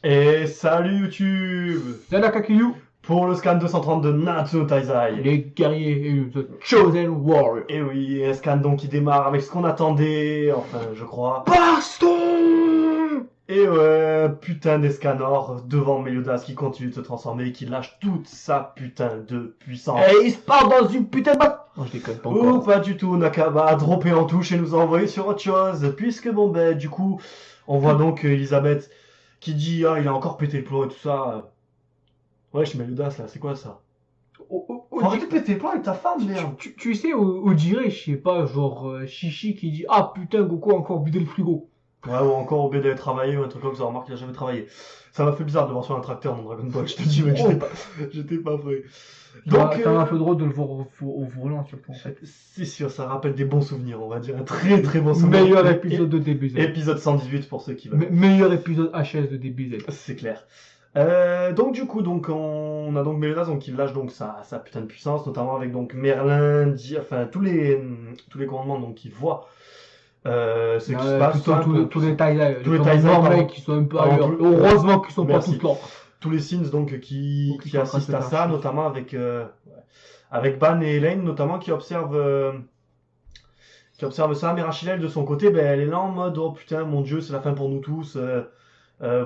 Et salut YouTube. C'est la Kakiyu, Pour le scan 230 de Natsu no Taizai. les guerriers et The Chosen Warrior. Et oui, un scan donc qui démarre avec ce qu'on attendait, enfin je crois. Baston. Et ouais, putain d'Escanor devant Meliodas qui continue de se transformer et qui lâche toute sa putain de puissance. Et il se part dans une putain de batte. Non, je déconne pas Ou encore. pas du tout, Nakaba a droppé en touche et nous a envoyé sur autre chose, puisque bon ben du coup, on voit donc Elisabeth qui dit ah il a encore pété le plomb et tout ça. Wesh Meliodas là, c'est quoi ça? Faut arrêter de péter le plomb avec ta femme, merde. Tu sais, on dirait, je sais pas, genre Chichi qui dit ah putain Goku a encore vidé le frigo. Ouais, ou encore au d'aller travailler ou un truc comme ça, remarque qu'il a jamais travaillé. Ça m'a fait bizarre de voir sur un tracteur dans Dragon Ball, je te dis mec, j'étais pas prêt. Donc, ça m'a fait drôle de le voir au volant surtout en fait. C'est sûr, ça rappelle des bons souvenirs, on va dire, un très très bon souvenir. Meilleur épisode de DBZ. Épisode 118 pour ceux qui veulent. Meilleur épisode HS de DBZ. C'est clair. Donc du coup, donc on a donc Meliodas donc il lâche donc sa putain de puissance, notamment avec donc Merlin, enfin tous les commandements donc qui voient ce qui se passe. Tous les Taizai, tous les Taizai qui sont un peu ailleurs. Heureusement qu'ils sont pas tous là. Tous les Sins donc qui assistent à ça, notamment avec Ban et Elaine notamment qui observent ça. Mais Rachel de son côté, ben elle est là en mode oh putain mon dieu c'est la fin pour nous tous.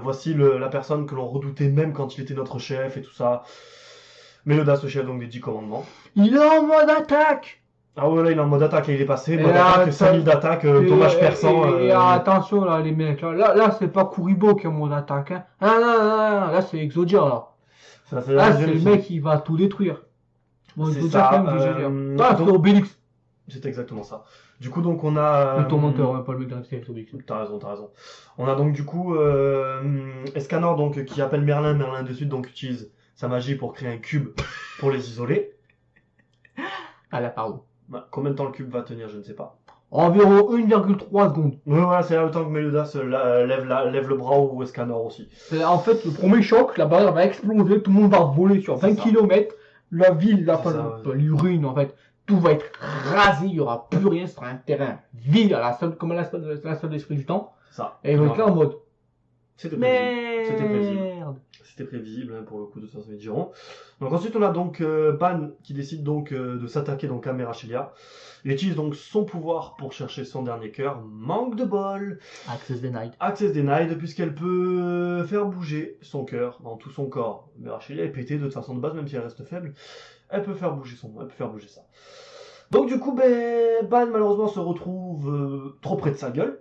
Voici la personne que l'on redoutait même quand il était notre chef et tout ça. Meliodas, le chef donc des 10 commandements. Il est en mode attaque. Ah ouais là il est en mode attaque, là, il est passé, mode attaque, 5000 d'attaque, dommage perçant. Et attention là les mecs, là c'est pas Kuribo qui est en mode attaque. Hein. Ah, là c'est Exodia là. Là c'est le mec qui va tout détruire. Bon, c'est ça. C'est Obélix. C'est exactement ça. Du coup, donc, on a... Le tourmenteur, hein, pas le mec d'Arabie Obélix. T'as raison. On a donc, du coup, Escanor, donc, qui appelle Merlin. Merlin, de suite, donc, utilise sa magie pour créer un cube pour les isoler. Ah là, pardon. Bah, combien de temps le cube va tenir, je ne sais pas. Environ 1,3 secondes. Ouais, voilà, c'est le temps que Meliodas lève le bras ou Escanor aussi. En fait, le premier choc, la barrière va exploser, tout le monde va voler sur 20 km. La ville, l'urine, en fait. Tout va être rasé, il n'y aura plus rien, ce sera un terrain vide, comme à la salle d'esprit du temps. Ça. Et ils vont être là en mode. C'était prévisible hein, pour le coup de ça, diront. Donc ensuite on a donc Ban qui décide donc de s'attaquer donc à Merachelia. Il utilise donc son pouvoir pour chercher son dernier cœur. Manque de bol. Access denied puisqu'elle peut faire bouger son cœur dans tout son corps. Merachelia est pétée de toute façon de base même si elle reste faible. Elle peut faire bouger ça. Donc du coup, Ban malheureusement se retrouve trop près de sa gueule.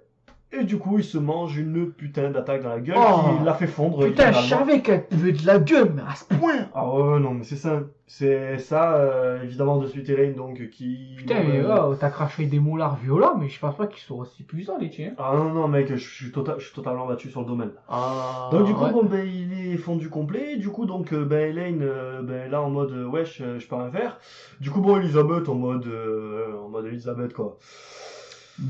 Et du coup, il se mange une putain d'attaque dans la gueule qui l'a fait fondre. Putain, je savais qu'elle pouvait de la gueule, mais à ce point. Ah ouais, non, mais c'est ça. C'est ça, évidemment, de suite Elaine, donc, qui... Putain, mais t'as craché des moulards violents, mais je pense pas qu'ils sont aussi puissants, les tiens. Ah non, mec, je suis totalement battu sur le domaine. Ah, donc du coup, il est fondu complet. Du coup, donc, Elaine, là, en mode, wesh, je peux rien faire. Du coup, Elisabeth, en mode Elisabeth, quoi.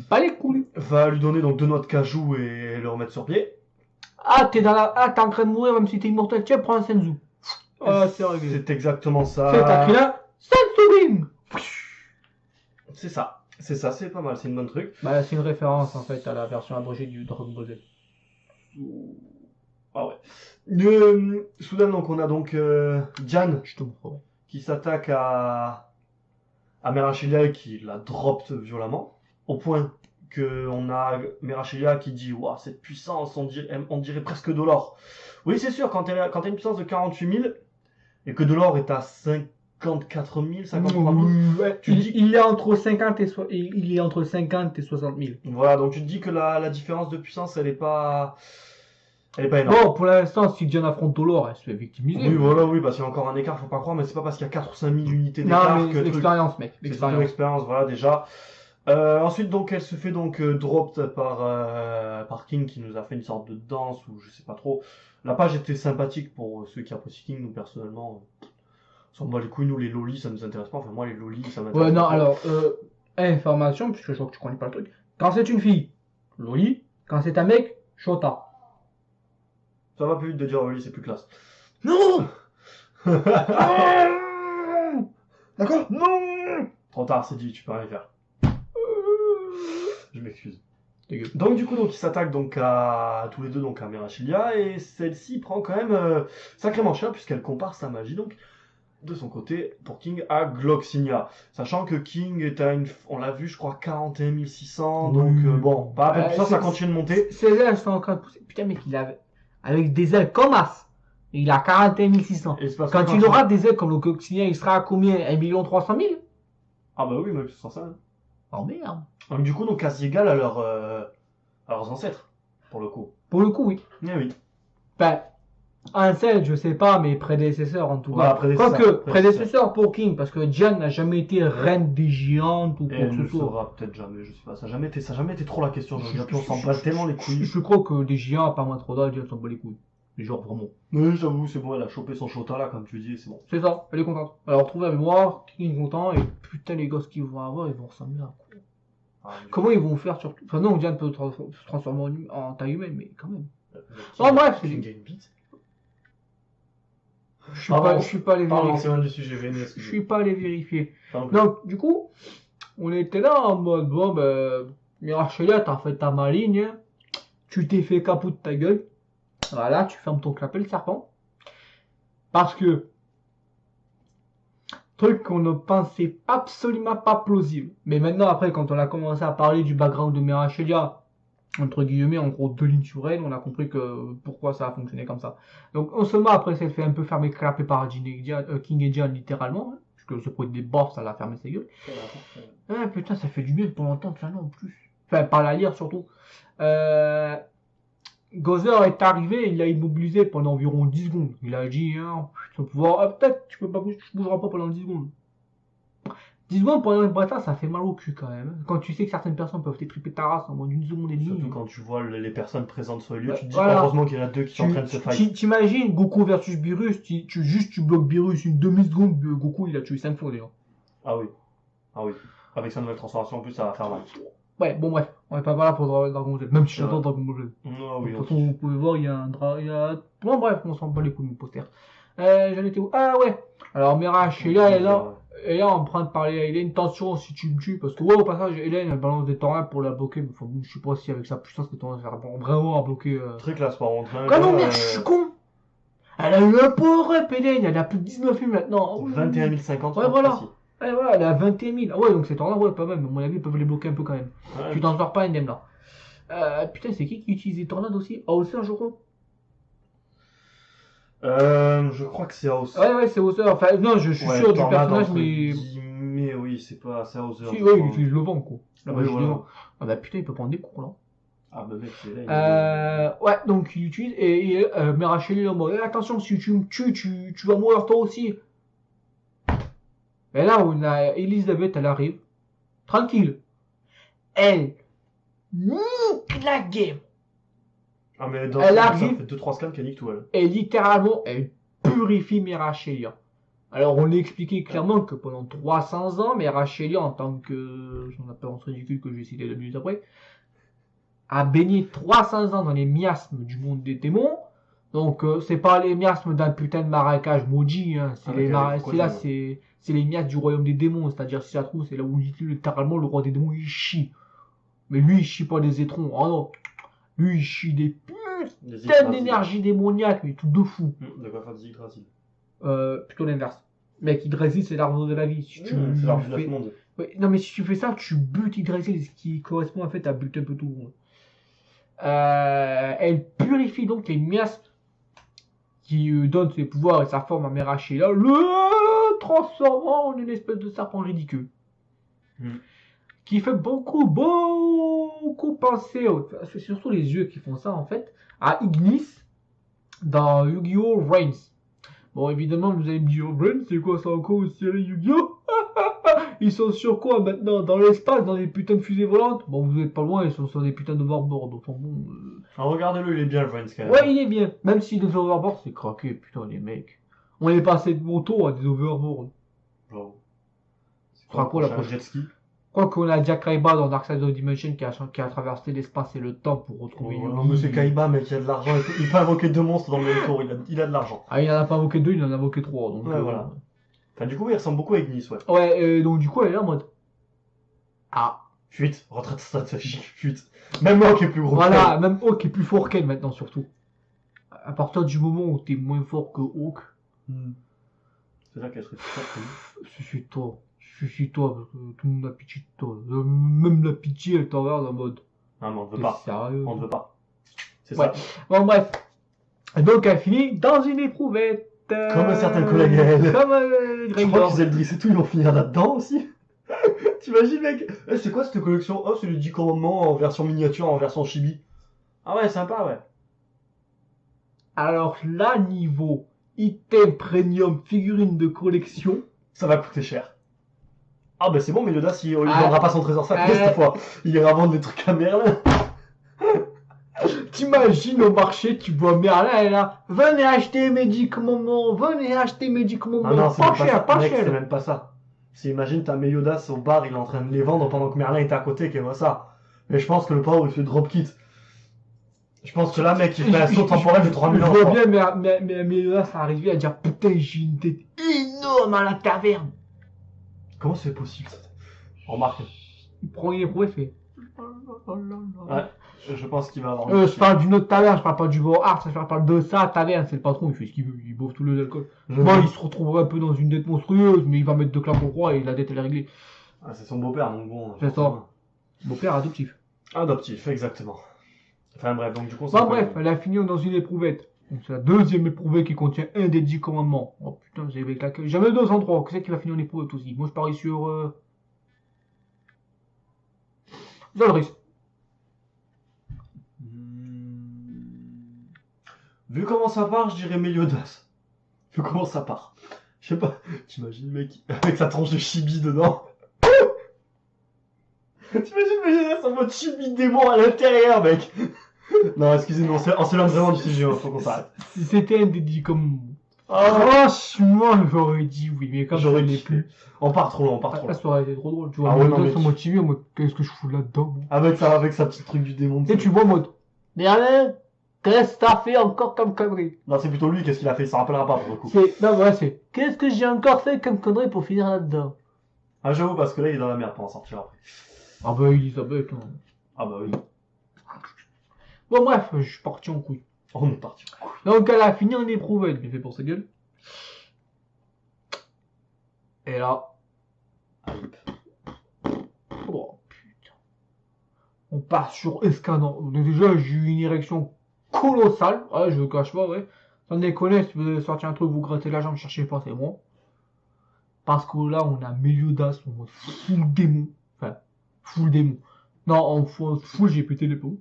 Pas les couilles. Va lui donner donc 2 noix de cajou et le remettre sur pied. Ah, t'es en train de mourir, même si t'es immortel, tiens, prends un senzu. Ah, c'est réglé. C'est exactement ça. T'as pris là, senzu beam. C'est ça, c'est pas mal, c'est une bonne truc. Bah, c'est une référence en fait à la version abrégée du Dragon Ball Z. Ah ouais. Soudain, donc, on a donc Jan qui s'attaque à Merachelia et qui la droppe violemment. Au point qu'on a Merachelia qui dit waouh, cette puissance, on dirait presque de l'or. Oui, c'est sûr, quand t'as une puissance de 48 000 et que de l'or est à 54 000, 53 000, ouais, il est entre 50 et 60 000. Voilà, donc tu te dis que la différence de puissance, elle est pas énorme. Bon, pour l'instant, si Diane affronte Dolor, elle se fait victimiser. Oui, parce qu'il y a encore un écart, faut pas croire, mais c'est pas parce qu'il y a 4 ou 5 000 unités d'écart que l'expérience, mec. L'expérience, voilà, déjà. Ensuite, donc, elle se fait donc dropped par King qui nous a fait une sorte de danse ou je sais pas trop. La page était sympathique pour ceux qui apprécient King. Nous, personnellement, on s'en bat les couilles. Nous, les lolis, ça nous intéresse pas. Enfin, moi, les lolis, ça m'intéresse pas. Ouais, non, alors, information, puisque je vois que tu connais pas le truc. Quand c'est une fille, loli. Quand c'est un mec, shota. Ça va plus vite de dire loli, c'est plus classe. Non. D'accord. Non. Trop tard, c'est dit, tu peux rien faire. Je m'excuse. Donc du coup, donc, ils s'attaquent donc à tous les deux donc à Merachilia et celle-ci prend quand même sacrément cher puisqu'elle compare sa magie donc de son côté pour King à Gloxinia. Sachant que King est à on l'a vu je crois 41 600 donc bon, pas à puissance, ça continue de monter. Ses ailes sont en train de pousser. Putain mec, il a avec des ailes comme As. Il a 41 600. Quand il aura des ailes comme le Gloxinia, il sera à combien? 1 300 000? Ah bah oui, mais c'est ça. Oh merde. Donc du coup, donc quasi égal à leurs ancêtres, pour le coup. Pour le coup, oui. Eh oui. Ben, ancêtre, je sais pas, mais prédécesseur en tout cas. Quoique, prédécesseur pour King, parce que Diane n'a jamais été reine des géantes ou quoi que ce soit. Peut-être jamais, je sais pas. Ça n'a jamais été trop la question. Je puis on s'en bat tellement les couilles. Je crois que des géants, à part Matroda, Diane s'en bat les couilles. Genre vraiment. Oui, j'avoue, c'est bon, elle a chopé son Shota là, comme tu dis, c'est bon. C'est ça, elle est contente. Elle a retrouvé la mémoire, King est content, et putain, les gosses qu'ils vont avoir, ils vont ressembler à quoi? Comment ils vont faire surtout? Enfin, non, Diane peut se transformer en taille humaine, mais quand même. Oh, bref, c'est. Je suis pas allé vérifier. C'est mal du sujet, je suis pas allé vérifier. Donc, du coup, on était là en mode, bon, ben, Merachilia, t'as fait ta maligne, hein. Tu t'es fait capot de ta gueule. Voilà, tu fermes ton clapet, le serpent. Parce que, truc qu'on ne pensait absolument pas plausible. Mais maintenant, après, quand on a commencé à parler du background de Merachilia, entre guillemets, en gros, 2 lignes sur elle, on a compris que pourquoi ça a fonctionné comme ça. Donc, on se met après, s'est fait un peu fermer clapé par King et Diane, littéralement, hein, parce que ce point des bords, ça l'a fermé ses gueules. Ah, putain, ça fait du bien pour l'entendre, ça, non, en plus. Enfin, par la lire, surtout. Gozer est arrivé, il l'a immobilisé pendant environ 10 secondes. Il a dit, hein, son pouvoir, peut-être, tu bougeras pas pendant 10 secondes. 10 secondes pendant une bataille, ça fait mal au cul quand même. Quand tu sais que certaines personnes peuvent t'étriper ta race en moins d'une seconde et demie. Surtout quand tu vois les personnes présentes sur le lieu, tu te dis heureusement qu'il y en a deux qui sont en train de se fight. T'imagines Goku versus Beerus, tu bloques Beerus une demi-seconde, Goku il a tué 5 fois déjà. Ah oui. Avec sa nouvelle transformation en plus, ça va faire mal. Ouais, bon bref, on est pas là pour Dragon Ball Z, même si j'adore Dragon Ball Z. Oui, de toute façon, vous pouvez voir, il y a un bon bref, on s'en bat les couilles de mon poster. J'en étais où? Ah ouais. Alors Merachilia est là. Et là, on est en train de parler à Hélène, attention si tu me tues, parce que ouais, au passage, Hélène, elle balance des tornades pour la bloquer, mais enfin, bon, je sais pas si avec sa puissance, les tornades, ça va vraiment à bloquer. Très classe par contre. Ah non, merde, je suis con! Elle a eu un power-up, Hélène, elle a plus de 19 000 maintenant. 21 050. Ouais, voilà. Ouais, voilà, elle a 21 000. Ah ouais, donc ces tornades, ouais, pas mal, mais à mon avis, ils peuvent les bloquer un peu quand même. Ouais. Tu t'en sors pas indemne là. Putain, c'est qui utilise les tornades aussi? Hauser, je crois. Je crois que c'est Hauser. Ouais, c'est Hauser. Enfin, non, je suis sûr du personnage, mais. Mais oui, c'est Hauser. Si, ouais, il utilise le vent, quoi. La magie du vent. Ah bah putain, il peut prendre des cours là. Ah bah mec, c'est là. Ouais, donc il utilise. Et Merachilia, attention, si tu me tues, tu vas mourir toi aussi. Et là, on a Elisabeth, elle arrive. Tranquille. Elle nique la game. Ah mais elle arrive. Ça fait 2-3 scans qu'elle nique tout elle. Et littéralement, elle purifie Merachilia. Alors on a expliqué clairement que pendant 300 ans, Merachilia, en tant que son apparence ridicule que je vais citer 2 minutes après, a baigné 300 ans dans les miasmes du monde des démons. Donc c'est pas les miasmes d'un putain de marécage maudit, hein. C'est les miasmes du royaume des démons, c'est-à-dire si ça trouve, c'est là où littéralement le roi des démons il chie. Mais lui il chie pas des étrons, oh non. Lui il chie des putains d'énergie démoniaque, mais tout de fou. De quoi faire des Yggdrasil. Plutôt l'inverse. Mec, Yggdrasil c'est l'arbre de la vie. Si c'est l'arbre du 9 mondes. Ouais, non mais si tu fais ça, tu butes Yggdrasil, ce qui correspond en fait à buter un peu tout le monde. Elle purifie donc les miasmes qui donne ses pouvoirs et sa forme à Merachilia, le transformant en une espèce de serpent ridicule. Qui fait beaucoup penser, c'est surtout les yeux qui font ça en fait, à Ignis dans Yu-Gi-Oh! Reigns. Bon, évidemment, vous allez me dire, Reigns, c'est quoi ça encore une série Yu-Gi-Oh! Ils sont sur quoi maintenant? Dans l'espace, dans des putains de fusées volantes? Bon, vous êtes pas loin, ils sont sur des putains d'overboard. Enfin bon. Regardez-le, il est bien, Reigns quand même. Ouais, il est bien. Même si les overboards, c'est craqué, putain, les mecs. On est passé de moto à des overboards. Genre. C'est quoi la prochaine jet ski? Quoi qu'on a Jack Kaiba dans Dark Side of the Dimension qui a traversé l'espace et le temps pour retrouver. Non, mais c'est Kaiba, mec, il a de l'argent. Il peut invoquer 2 monstres dans le même tour, il a de l'argent. Ah, il en a pas invoqué 2, il en a invoqué 3. Donc, ouais, voilà. Enfin, du coup, il ressemble beaucoup à Ignis, ouais. Ouais, donc du coup, elle est là en mode. Ah, Fuite, retraite stratégique, fuite. Même Hawk est plus gros Voilà, qu'elle. même Hawk est plus fort qu'elle maintenant, surtout. À partir du moment où t'es moins fort que Hawk, C'est ça qu'elle serait plus forte que nous. suicide-toi, parce que tout le monde a pitié de toi. Même la pitié, elle t'en regarde en mode. Non, mais on ne veut T'es pas. sérieux? On ne veut pas. C'est Ouais. ça. Bon, bref. Et donc, elle finit dans une éprouvette. Comme un certain collègue à elle. Comme Tu crois Grégor. que Zeldris et tout, ils vont finir là-dedans aussi? T'imagines, mec? C'est quoi cette collection? Oh, c'est les 10 commandements en version miniature, en version chibi. Ah ouais, sympa, ouais. Alors là, niveau item premium figurine de collection, Ça va coûter cher. Ah bah c'est bon, mais Yoda, il Ah. vendra pas son trésor sacré cette fois. Il ira vendre des trucs à Merlin. t'imagines au marché, tu vois Merlin, elle est là, venez acheter mes 10 commandements, venez acheter mes 10 commandements, Non, c'est pas même pas cher, ça. pas Mec, c'est cher. même pas ça. C'est, imagine, t'as Yodas au bar, il est en train de les vendre pendant que Merlin est à côté, qui voit ça. Mais je pense que le pauvre, il fait drop kit. Je pense que là, mec, il fait un saut temporel de 3000 ans. Je vois bien Meliodas arriver à dire, putain, j'ai une tête énorme à la taverne. Comment c'est possible ça? Remarque. Le premier bruit fait. Ouais, je pense qu'il va avoir. Je parle d'une autre taverne, je parle pas du beau art, je parle de ça, taverne, c'est le patron, il fait ce qu'il veut, il bouffe tout l'alcool. Moi, il se retrouvera un peu dans une dette monstrueuse, mais il va mettre 2 claques au roi et la dette elle est réglée. Ah, c'est son beau-père, donc bon. C'est ça. Beau-père adoptif. Adoptif, exactement. Enfin bref, donc du coup, Bon, bref, elle a fini dans une éprouvette. Donc c'est la deuxième éprouvette qui contient un des 10 commandements. Oh putain, j'avais claqué. J'avais 203, qu'est-ce qui va finir en éprouvette aussi? Moi je parie sur. Zolris. Vu comment ça part, je dirais Meliodas. Vu comment ça part. Je sais pas, t'imagines mec, avec sa tranche de chibi dedans. T'imagines Meliodas en mode chibi démon à l'intérieur, mec. Non, excusez-moi, on s'éloigne vraiment du sujet, faut qu'on s'arrête. Si c'était un des 10 commandements. Franchement, j'aurais dit oui, mais comme J'aurais ça dit n'est plus. On part trop loin, on part trop Là, loin. ça aurait été trop drôle. Tu vois, Ah ouais, non, Meliodas mais sont tu- motivés en mode qu'est-ce que je fous là-dedans, moi. Avec sa petite truc du démon. Et tu vois en mode. Merlin, qu'est-ce que t'as fait encore comme connerie? Non, c'est plutôt lui, qu'est-ce qu'il a fait, il s'en rappellera pas pour le coup. Non, ouais, c'est. Qu'est-ce que j'ai encore fait comme connerie pour finir là-dedans? Ah, j'avoue, parce que là, il est dans la merde pour en sortir après. Ah bah, Elisabeth, hein. Ah bah oui, Bon, bref, je suis parti en couille. on est parti. Donc, elle a fini en éprouvette, bien fait pour sa gueule. Et là. Oh putain. On part sur Escanor. Donc, déjà, j'ai eu une érection colossale. Ouais, je le cache pas, ouais. Sans déconner, si vous avez sorti un truc, vous grattez la jambe, cherchez pas, c'est bon. Parce que là, on a Meliodas en mode full démon. Enfin, full démon. Non, en full, j'ai pété les plombs.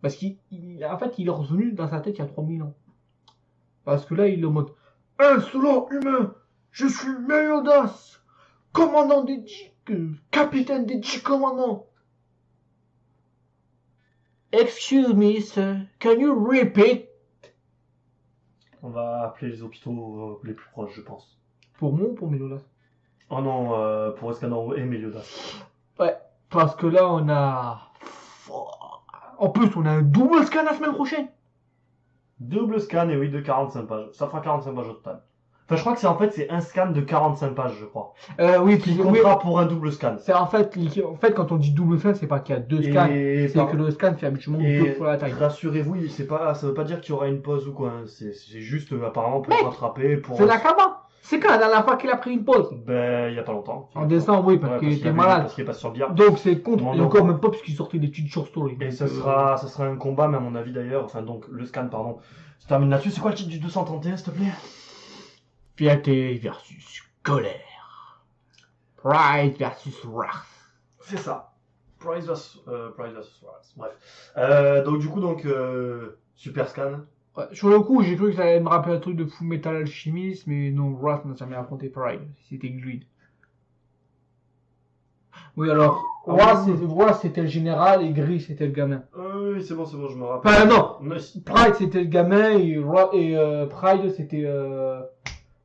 Parce en fait, il est revenu dans sa tête il y a 3000 ans. Parce que là, il est en mode insolent humain, je suis Meliodas, commandant des 10, capitaine des 10 commandements. Excuse me, sir, can you repeat? On va appeler les hôpitaux les plus proches, je pense. Pour moi ou pour Meliodas? Oh non, pour Escanor et Meliodas. Ouais, parce que là, on a. En plus, on a un double scan la semaine prochaine. Double scan, et oui, de 45 pages. Ça fera 45 pages au total. Enfin, je crois que c'est un scan de 45 pages, je crois. Oui, Qui oui. comptera pour un double scan. C'est en fait, quand on dit double scan, c'est pas qu'il y a 2 scans. Et, C'est que le scan fait habituellement 2 fois la taille. rassurez-vous, ça veut pas dire qu'il y aura une pause ou quoi. Hein. C'est juste apparemment pour Mec, rattraper. Pour... C'est Nakama. C'est quand la dernière fois qu'il a pris une pause? Ben, il y a pas longtemps. En décembre, oui, parce qu'il était malade. Parce qu'il est passé sur le billard. Donc c'est contre, Non, et non. encore même pas parce qu'il sortait des petites short stories. Et Donc, ça sera un combat, mais à mon avis d'ailleurs. Enfin, donc, le scan, pardon. Se termine là-dessus. C'est quoi le titre du 231, s'il te plaît? Fierté versus colère. Pride versus wrath. C'est ça. Price versus Wrath. Bref. Donc, du coup, Super Scan. Ouais, sur le coup, j'ai cru que ça allait me rappeler un truc de Full Metal Alchemist, mais non, Wrath n'a jamais affronté Pride. C'était Greed. Oui, alors, Wrath c'était le général et Greed c'était le gamin. Oui, c'est bon, je me rappelle. Enfin, non! Mais- Pride c'était le gamin et Pride c'était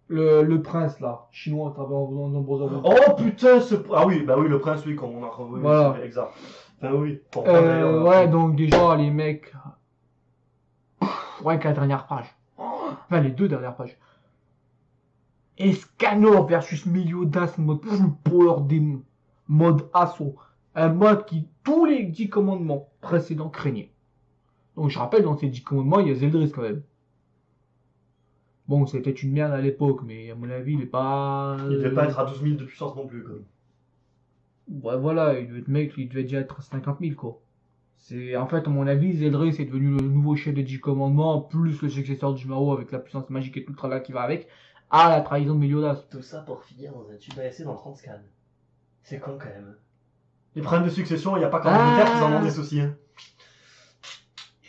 le prince là, chinois, à travers nombreux hommes. Oh putain, ah oui, bah oui, le prince, oui, comme on a revu. Voilà. Exact. Enfin, oui. Pour prendre d'ailleurs, Ouais, donc déjà, les mecs. Ouais, que la dernière page. Enfin, les 2 dernières pages. Escanor versus Meliodas, mode full power démon. Mode assaut. Un mode qui, tous les 10 commandements précédents craignaient. Donc je rappelle, dans ces 10 commandements, il y a Zeldris quand même. Bon, c'était une merde à l'époque, mais à mon avis, il est pas... Il devait pas être à 12 000 de puissance non plus, quoi. Ouais, voilà, il devait déjà être à 50 000, quoi. C'est, en fait, à mon avis, Zeldris est devenu le nouveau chef des 10 commandements, plus le successeur du Mao avec la puissance magique et tout le travail qui va avec, à la trahison de Meliodas. Tout ça pour finir dans un tube à essai dans 30 scans. C'est con quand même. Les problèmes de succession, il n'y a pas qu'en Angleterre qu'ils en ont des soucis. Hein.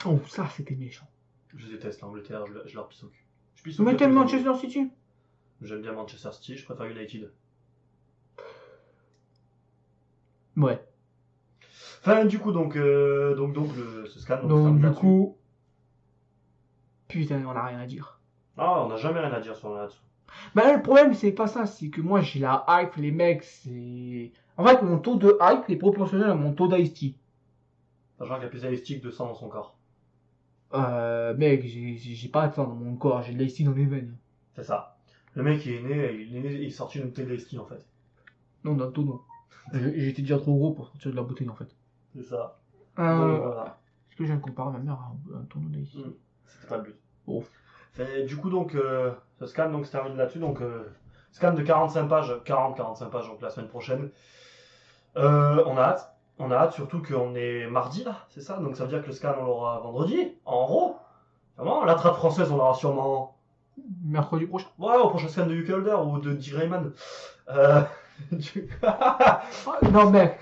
Oh, ça, c'était méchant. Je déteste l'Angleterre, je leur pisse au cul. Vous mettez le Manchester City? J'aime bien Manchester City, je préfère United. Ouais. Enfin, du coup, donc ce scan. Donc, du coup... Putain, on n'a rien à dire. Ah, on n'a jamais rien à dire sur là-dessus. Bah là, le problème, c'est pas ça, c'est que moi, j'ai la hype, les mecs, c'est... En fait, mon taux de hype est proportionnel à mon taux d'IST. Sachant qu'il y a plus d'IST que de sang dans son corps. Mec, j'ai pas de sang dans mon corps, j'ai de l'IST dans les veines. C'est ça. Le mec, il est sorti d'une bouteille d'IST, en fait. Non, dans le tonneau. J'étais déjà trop gros pour sortir de la bouteille, en fait. C'est ça. Voilà. Est-ce que je viens de comparer ma mère à un tonneau d'IST? C'était pas le but. Bon. Du coup, donc, ce scan donc, se termine là-dessus. Donc, scan de 45 pages, 40-45 pages, donc la semaine prochaine. On a hâte. On a hâte, surtout qu'on est mardi, là, c'est ça? Donc ça veut dire que le scan, on l'aura vendredi, en gros. Vraiment, la trappe française, on l'aura sûrement... Mercredi prochain. Ouais, au prochain scan de Yuki Holder ou de D. Rayman. Non, mec.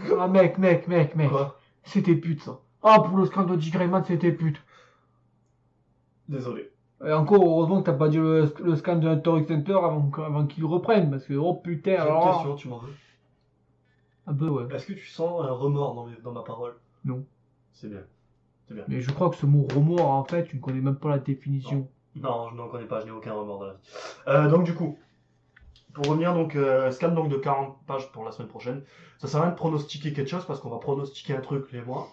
Quoi? C'était pute, ça. Ah, pour le scan de Dick Rayman, c'était pute. Désolé. Et encore, heureusement que t'as pas dit le scan de Hunter x Hunter avant qu'il reprenne, parce que, oh putain, J'ai une alors... question, tu m'en veux? Ah bah ouais. Est-ce que tu sens un remords dans ma parole? Non. C'est bien. C'est bien. Mais je crois que ce mot remords, en fait, tu ne connais même pas la définition. Non, je n'en connais pas, je n'ai aucun remords dans la vie. Donc du coup, pour revenir, donc, scan donc, de 40 pages pour la semaine prochaine. Ça sert à rien de pronostiquer quelque chose, parce qu'on va pronostiquer un truc, les mois.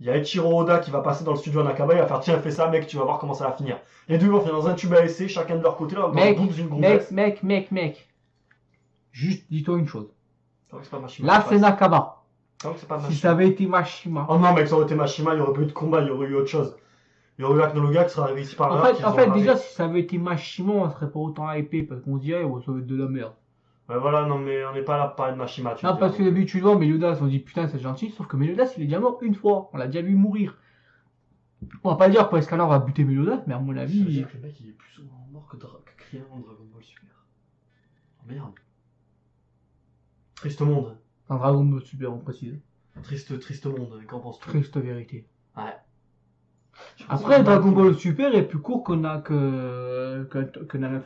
Il y a Eiichiro Oda qui va passer dans le studio Nakaba, il va faire tiens, fais ça mec, tu vas voir comment ça va finir. Les deux vont finir dans un tube à essai, chacun de leur côté, là, dans le bout d'une gonzesse. Mec. Juste, dis-toi une chose. C'est pas Mashima, là, c'est Nakaba. C'est pas Mashima. Si ça avait été Mashima. Oh non, mec, ça aurait été Mashima, il n'y aurait pas eu de combat, il y aurait eu autre chose. Il y aurait eu Aknologa qui serait arrivé ici par là. En fait, déjà, si ça avait été Mashima, on serait pas autant hypé, parce qu'on se dirait, ouais, ça va être de la merde. Ouais, voilà, non, mais on n'est pas là pour parler de Mashima, tu non, parce que d'habitude, Meliodas, on dit putain, c'est gentil, sauf que Meliodas, il est déjà mort une fois. On l'a déjà vu mourir. On va pas dire que Escanor va buter Meliodas, mais à mon avis. Ça veut dire que le mec, il est plus souvent mort que Krillin dans Dragon Ball Super. Oh merde. Triste monde. Dans Dragon Ball Super, on précise. Triste monde, qu'en penses-tu? Triste vérité. Ouais. Après, Dragon Ball Super est plus court que Naruto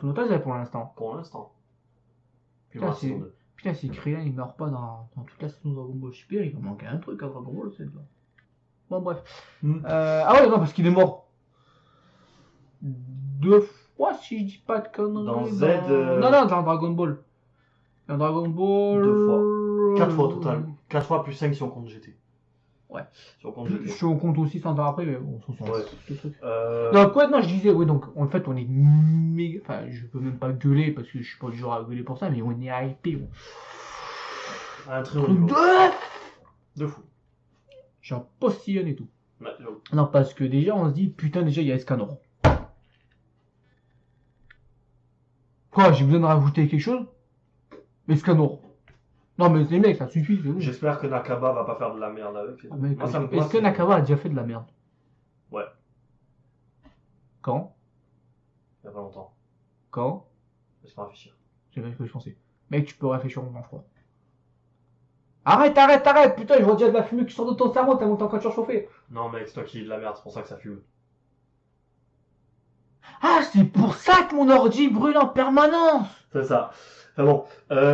no Taizai pour l'instant. Pour l'instant. Putain, si Krillin il meurt pas dans toute la saison de Dragon Ball Super, il va manquer un truc à Dragon Ball, c'est là. Bon, bref. Ah ouais, non, parce qu'il est mort 2 fois, si je dis pas de conneries. Dans Z. Non, dans Dragon Ball. Dans Dragon Ball. 2 fois. 4 fois au total. 4 fois plus 5 si on compte GT. Ouais. Si on compte GT. Si on compte aussi 100 ans après, mais bon, on s'en ouais. Donc, ouais, non, je disais, oui, donc, en fait, on est méga. Enfin, je peux même pas gueuler parce que je suis pas du genre à gueuler pour ça, mais on est hypé. Un très haut niveau. De fou. J'en postillonne et tout. Ouais, non, parce que déjà, on se dit, putain, déjà, il y a Escanor. Quoi, j'ai besoin de rajouter quelque chose? Escanor. Non, mais les mecs, ça suffit. J'espère que Nakaba va pas faire de la merde avec. Est-ce que Nakaba a déjà fait de la merde? Ouais. Quand? Il y a pas longtemps. Quand? Laisse-moi réfléchir. C'est vrai ce que je pensais. Mec, tu peux réfléchir longtemps, je crois. Arrête, putain, je vois déjà de la fumée qui sort de ton cerveau, t'as monté en voiture chauffée. Non, mec, c'est toi qui dis de la merde, c'est pour ça que ça fume. Ah, c'est pour ça que mon ordi brûle en permanence. C'est ça. Enfin bon,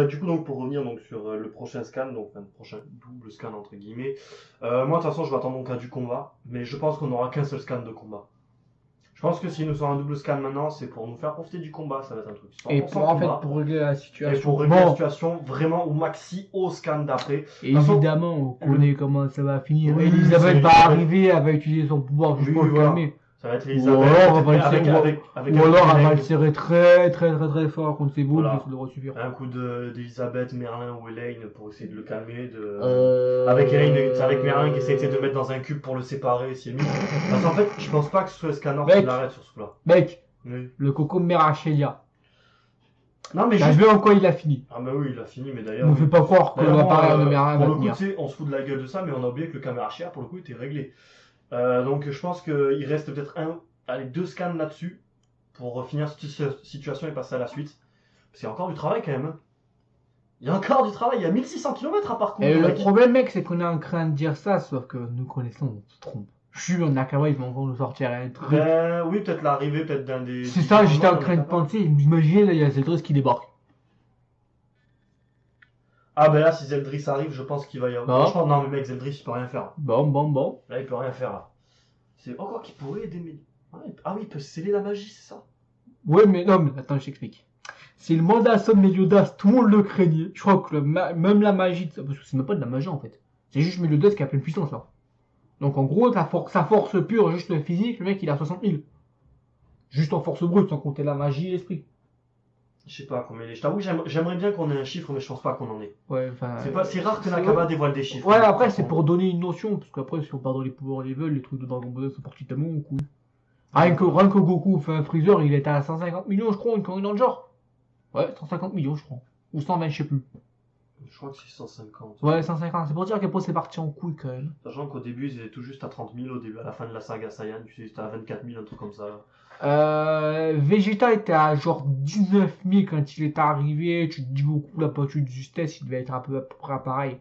du coup, donc, pour revenir donc, sur le prochain scan, donc le prochain double scan entre guillemets, moi, de toute façon, je vais attendre donc à du combat, mais je pense qu'on n'aura qu'un seul scan de combat. Je pense que s'il nous sort un double scan maintenant, c'est pour nous faire profiter du combat, ça va être un truc. Et pour, en fait, pour régler la situation. Et pour régler la situation vraiment au maxi au scan d'après. Évidemment, on connaît comment ça va finir. Oui, Elisabeth va arriver, elle va utiliser son pouvoir juste pour le calmer. Ça va être Ou Elisabeth. alors, elle va le avec, serrer, avec, avec ou un alors coup elle va d'Hélène. le serrer très fort contre ses boules, Voilà. ça devrait suffire. Un coup d'Elisabeth, Merlin ou Elaine pour essayer de le calmer. Euh, Avec Elaine, c'est avec Merlin qui essaie de le mettre dans un cube pour le séparer. Si Parce qu'en fait, je pense pas que ce soit Escanor qui Mec. l'arrête sur ce coup-là. Mec, Oui. le Coco Merachelia. Non, mais T'as juste. vu en quoi il a fini? Ah, bah oui, il a fini, mais Ne d'ailleurs. me fais pas croire que D'ailleurs, l'appareil de Merlin pour va le coup, tenir. tu sais, on se fout de la gueule de ça, mais on a oublié que le caméra chiard, pour le coup, était réglé. Donc, je pense qu'il reste peut-être deux scans là-dessus pour finir cette situation et passer à la suite. Parce qu'il y a encore du travail quand même. Hein. Il y a encore du travail, il y a 1600 km à parcourir. Et le mec. problème, mec, c'est qu'on est en train de dire ça, sauf que nous connaissons, on se trompe. Je suis en Nakawa, ils vont encore nous sortir un truc. Ben oui, peut-être l'arrivée peut-être d'un des. C'est ça, j'étais en train de penser, imaginez, là, il y a Zeldris qui débarque. Ah ben là, si Zeldris arrive, je pense qu'il va y avoir. Bah. Franchement, non, mais mec, Zeldris, il peut rien faire. Bon. Là, il peut rien faire. Là. C'est encore qu'il pourrait aider. Ah oui, il peut sceller la magie, c'est ça. Ouais, mais non, mais attends, je t'explique. Si le mandat somme Meliodas, tout le monde le craignait. Je crois que même la magie, parce que c'est même pas de la magie en fait. C'est juste Meliodas qui a pleine puissance là. Donc en gros, sa force pure, juste le physique, le mec il a 60 000. Juste en force brute, sans compter la magie et l'esprit. Je sais pas combien il est. Je t'avoue, j'aimerais bien qu'on ait un chiffre, mais je pense pas qu'on en ait. Ouais, enfin. C'est rare que Nakaba dévoile des chiffres. Ouais, après c'est pour donner une notion, parce qu'après si on part dans les power level, les trucs de Dragon Ball sont partis tellement au couille. Rien que Goku, enfin Freezer, il était à 150 millions, je crois, une connerie dans le genre. Ouais, 150 millions, je crois. Ou 120, je sais plus. Je crois que c'est 150. Ouais, 150. C'est pour dire qu'après c'est parti en couille quand même. Sachant qu'au début, ils étaient tout juste à 30 000 au début, à la fin de la saga Saiyan, tu sais, c'était à 24 000, un truc comme ça. Vegeta était à genre 19 000 quand il est arrivé. Tu te dis Goku, la pointure de justesse, il devait être à peu près pareil.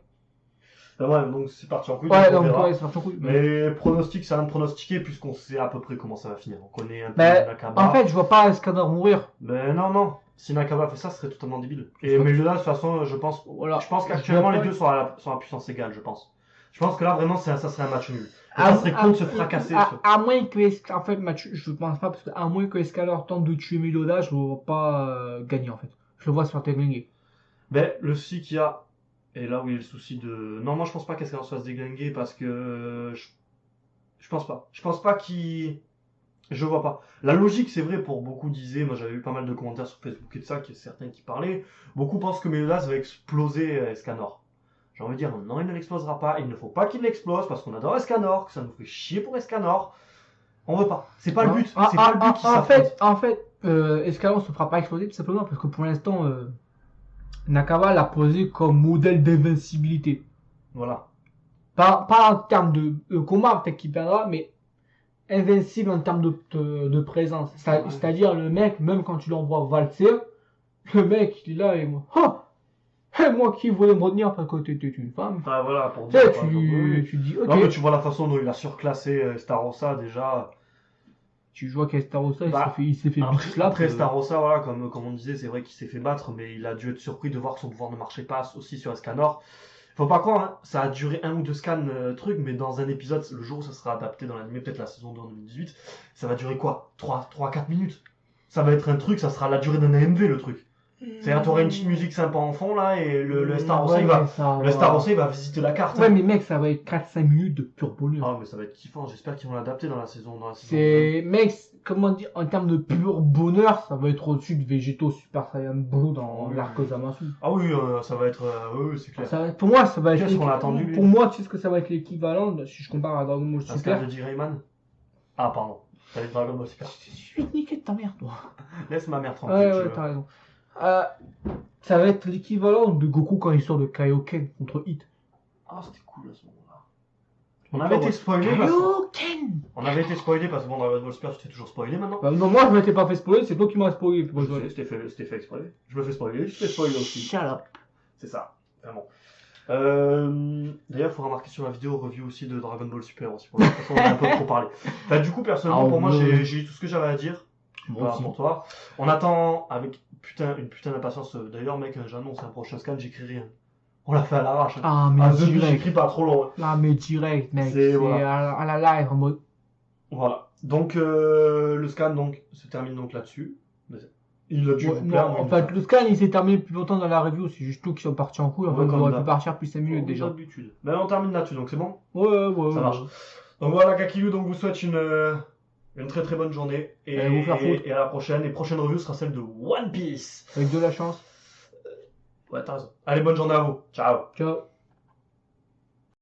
Ben ouais, donc c'est parti en couille. Ouais, donc on donc verra. ouais, c'est parti en couille. Mais pronostic, c'est rien de pronostiquer puisqu'on sait à peu près comment ça va finir. On connaît un peu Mais Nakaba. en fait, je vois pas Escanor mourir. Mais non. Si Nakaba fait ça, ce serait totalement débile. Et mais là, de toute façon, je pense Voilà. qu'actuellement Je les vois deux sont à puissance égale, je pense. Je pense que là, vraiment, ça serait un match nul. Et À- ça serait con de se fracasser. À moins que en fait, je pense pas parce que à moins que Escanor tente de tuer Meliodas, je le vois pas gagner en fait. Je le vois se faire déglinguer. Ben, le souci qu'il y a, et là où il y a le souci de. Non, moi je pense pas qu'Escanor soit se déglinguer parce que. Je pense pas. Je pense pas qu'il. Je vois pas. La logique, c'est vrai, pour beaucoup disaient, moi j'avais eu pas mal de commentaires sur Facebook et de ça, qu'il y a certains qui parlaient. Beaucoup pensent que Meliodas va exploser Escanor. J'ai envie de dire, non, il ne l'explosera pas. Il ne faut pas qu'il l'explose parce qu'on adore Escanor, que ça nous fait chier pour Escanor. On veut pas. C'est pas le but. C'est pas le but qui En fait, Escanor se fera pas exploser tout simplement parce que pour l'instant, Nakaba l'a posé comme modèle d'invincibilité. Voilà. Pas en termes de combat, peut-être qu'il perdra, mais invincible en termes de présence. C'est-à-dire, le mec, même quand tu l'envoies valser, le mec, il est là et moi. Et moi qui voulais me retenir parce que t'étais une femme. Ah, voilà, pour Tu sais, dire. tu dis, ok. Non, mais tu vois la façon dont il a surclassé Starossa déjà. Tu vois qu'Estarossa, Bah, il s'est fait bitch là. Après Starossa, voilà, comme on disait, c'est vrai qu'il s'est fait battre, mais il a dû être surpris de voir que son pouvoir ne marchait pas aussi sur Escanor. Faut pas croire, hein, ça a duré un ou deux scans trucs, mais dans un épisode, le jour où ça sera adapté dans l'anime, peut-être la saison 2 en 2018, ça va durer quoi 3-4 minutes. Ça va être un truc, ça sera la durée d'un AMV le truc. C'est-à-dire, t'auras une petite musique sympa en fond là, et le Starossa, il va visiter la carte. Ouais, hein. mais mec, ça va être 4-5 minutes de pur bonheur. Ah, mais ça va être kiffant, j'espère qu'ils vont l'adapter dans la saison 2. C'est, mec, comment dire, en termes de pur bonheur, ça va être au-dessus de Végéto Super Saiyan Blue dans l'arc Zamasu. Ah oui, ça va être. Oui, c'est clair. Pour moi, ça va être. Qu'est-ce qu'on a attendu, lui Pour moi, tu sais ce que ça va être l'équivalent, si je compare à Dragon Ball Un scan Super. de J-Rayman. Ah, pardon. T'avais Dragon Ball Super. Je suis niqué de ta mère, toi. Laisse ma mère tranquille. Ouais, t'as raison. Ça va être l'équivalent de Goku quand il sort de Kaioken contre Hit. Ah, c'était cool à ce moment-là. On avait été spoilé. Kaioken. On avait été spoilé parce que bon, Dragon Ball Super, tu t'es toujours spoilé maintenant. Bah, non, moi je m'étais pas fait spoiler, c'est toi qui m'as spoilé. C'était fait exprès. Je me fais spoiler, je te fais spoiler aussi. Shut up. C'est ça, vraiment. D'ailleurs, il faut remarquer sur la vidéo review aussi de Dragon Ball Super aussi. Pour l'instant, on a un peu trop parlé. Enfin, du coup, personnellement, pour moi, j'ai dit tout ce que j'avais à dire. Voilà, pour toi. On attend avec une putain d'impatience. D'ailleurs, mec, j'annonce un prochain scan, j'écris rien. On l'a fait à l'arrache. Ah, mais direct. J'écris pas trop long. Ah, mais direct, mec. C'est voilà. à la live en mode. Voilà. Donc, le scan donc, se termine donc là-dessus. Il a dû vous plaire. En fait, le scan il s'est terminé plus longtemps dans la review, c'est juste nous qui sommes partis en couille. En fait, on aurait pu partir depuis 5 minutes déjà. Mais on termine là-dessus, donc c'est bon. Ouais. Ça marche. Donc voilà, Kakilu, donc vous souhaite une Une très très bonne journée. Allez vous faire foutre. Et à la prochaine. Et prochaine review sera celle de One Piece. Avec de la chance. Ouais, t'as raison. Allez, bonne journée à vous. Ciao. Ciao.